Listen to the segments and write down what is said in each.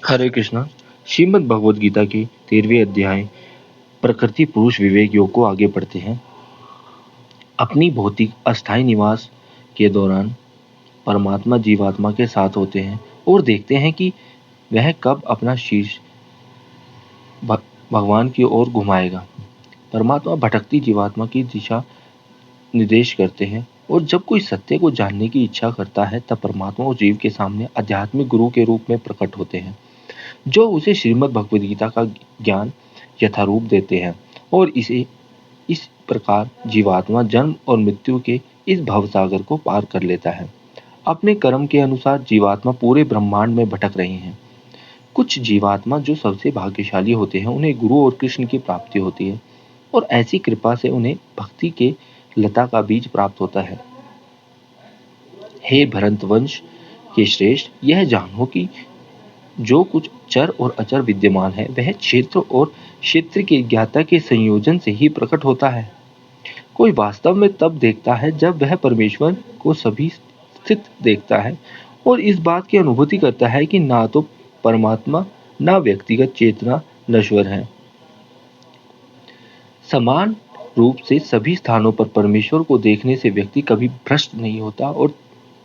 हरे कृष्णा। श्रीमद् भगवद गीता के 13वें अध्याय प्रकृति पुरुष विवेक योग को आगे बढ़ते हैं। अपनी भौतिक अस्थायी निवास के दौरान परमात्मा जीवात्मा के साथ होते हैं और देखते हैं कि वह कब अपना शीश भगवान की ओर घुमाएगा। परमात्मा भटकती जीवात्मा की दिशा निर्देश करते हैं और जब कोई सत्य को जानने की इच्छा करता है तब परमात्मा उस जीव के सामने आध्यात्मिक गुरु के रूप में प्रकट होते हैं, जो उसे श्रीमद् भगवद गीता का ज्ञान यथारूप देते हैं और इस प्रकार जीवात्मा जन्म और मृत्यु के इस भवसागर को पार कर लेता है। अपने कर्म के अनुसार जीवात्मा पूरे ब्रह्मांड में भटक रहे हैं। कुछ जीवात्मा जो सबसे भाग्यशाली होते हैं उन्हें गुरु और कृष्ण की प्राप्ति होती है और ऐसी कृपा से उन्हें भक्ति के लता का बीज प्राप्त होता है। हे भरतवंश के श्रेष्ठ, यह जानो कि जो कुछ चर और अचर विद्यमान है वह क्षेत्र और क्षेत्र के ज्ञाता के संयोजन से ही प्रकट होता है। कोई वास्तव में तब देखता है जब वह परमेश्वर को सभी स्थित देखता है और इस बात की अनुभूति करता है कि ना तो परमात्मा ना व्यक्तिगत चेतना नश्वर है। समान रूप से सभी स्थानों पर परमेश्वर को देखने से व्यक्ति कभी भ्रष्ट नहीं होता और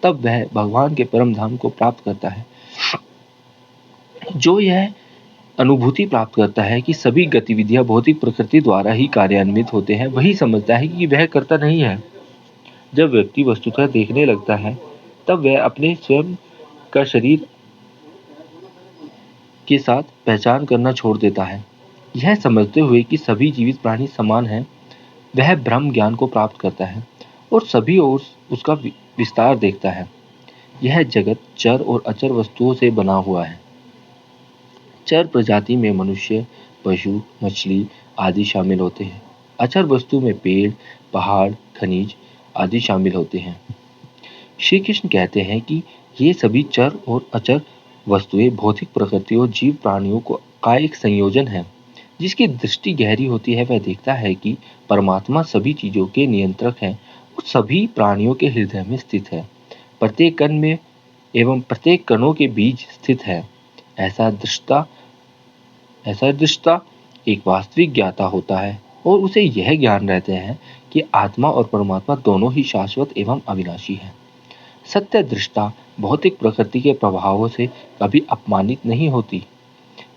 तब वह भगवान के परम धाम को प्राप्त करता है। जो यह अनुभूति प्राप्त करता है कि सभी गतिविधियां भौतिक प्रकृति द्वारा ही कार्यान्वित होते हैं, वही समझता है कि वह कर्ता नहीं है। जब व्यक्ति वस्तुतः देखने लगता है तब वह अपने स्वयं का शरीर के साथ पहचान करना छोड़ देता है। यह समझते हुए कि सभी जीवित प्राणी समान हैं, वह ब्रह्म ज्ञान को प्राप्त करता है और सभी ओर उसका विस्तार देखता है। यह जगत चर और अचर वस्तुओं से बना हुआ है। चर प्रजाति में मनुष्य, पशु, मछली आदि शामिल होते हैं। अचर वस्तु में पेड़, पहाड़, खनिज आदि शामिल होते हैं। श्री कृष्ण कहते हैं कि ये सभी चर और अचर वस्तुएं भौतिक प्रकृति और जीव प्राणियों का एक संयोजन है। जिसकी दृष्टि गहरी होती है वह देखता है कि परमात्मा सभी चीजों के नियंत्रक है और सभी प्राणियों के हृदय में स्थित है, प्रत्येक कण में एवं प्रत्येक कणों के बीच स्थित है। ऐसा दृष्टा एक वास्तविक ज्ञाता होता है और उसे यह ज्ञान रहते हैं कि आत्मा और परमात्मा दोनों ही शाश्वत एवं अविनाशी है। सत्य दृष्टा भौतिक प्रकृति के प्रभावों से कभी अपमानित नहीं होती।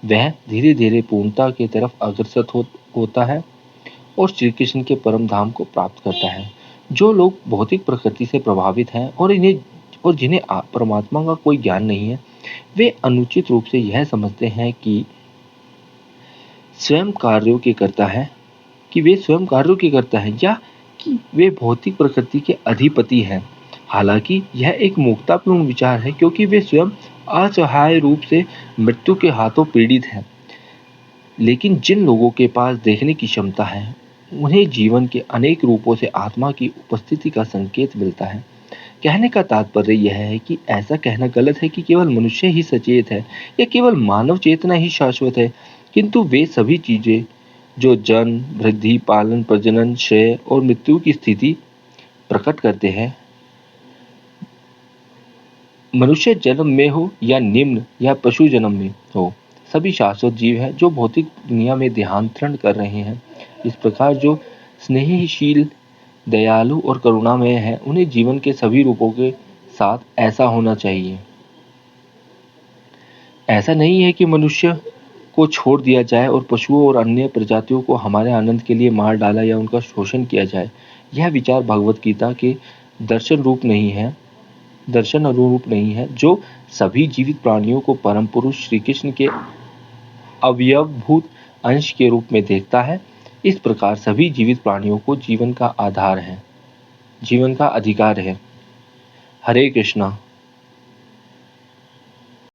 वह धीरे धीरे पूर्णता की तरफ अग्रसर होता है और श्री कृष्ण के परम धाम को प्राप्त करता है। जो लोग भौतिक प्रकृति से प्रभावित हैं और जिन्हें परमात्मा का कोई ज्ञान नहीं है, वे अनुचित रूप से यह समझते हैं कि स्वयं कार्यों के करता है या कि वे भौतिक प्रकृति के अधिपति हैं। हालांकि यह एक मूर्खतापूर्ण विचार है, क्योंकि वे स्वयं असहाय रूप से मृत्यु के हाथों पीड़ित हैं। लेकिन जिन लोगों के पास देखने की क्षमता है उन्हें जीवन के अनेक रूपों से आत्मा की उपस्थिति का संकेत मिलता है। कहने का तात्पर्य यह है कि ऐसा कहना गलत है कि केवल मनुष्य ही सचेत है या केवल मानव चेतना ही शाश्वत है, किंतु वे सभी चीजें जो जन्म, वृद्धि, पालन, प्रजनन, क्षय और मृत्यु की स्थिति प्रकट करते हैं, मनुष्य जन्म में हो या निम्न या पशु जन्म में हो, सभी शाश्वत जीव हैं जो भौतिक दुनिया में देहांतरण कर रहे हैं। इस प्रकार जो स्नेहशील, दयालु और करुणामय है, उन्हें जीवन के सभी रूपों के साथ ऐसा होना चाहिए। ऐसा नहीं है कि मनुष्य को छोड़ दिया जाए और पशुओं और अन्य प्रजातियों को हमारे आनंद के लिए मार डाला या उनका शोषण किया जाए। यह विचार भगवत गीता के दर्शन अनुरूप नहीं है, जो सभी जीवित प्राणियों को परम पुरुष श्री कृष्ण के अवयवभूत अंश के रूप में देखता है। इस प्रकार सभी जीवित प्राणियों को जीवन का अधिकार है। हरे कृष्णा।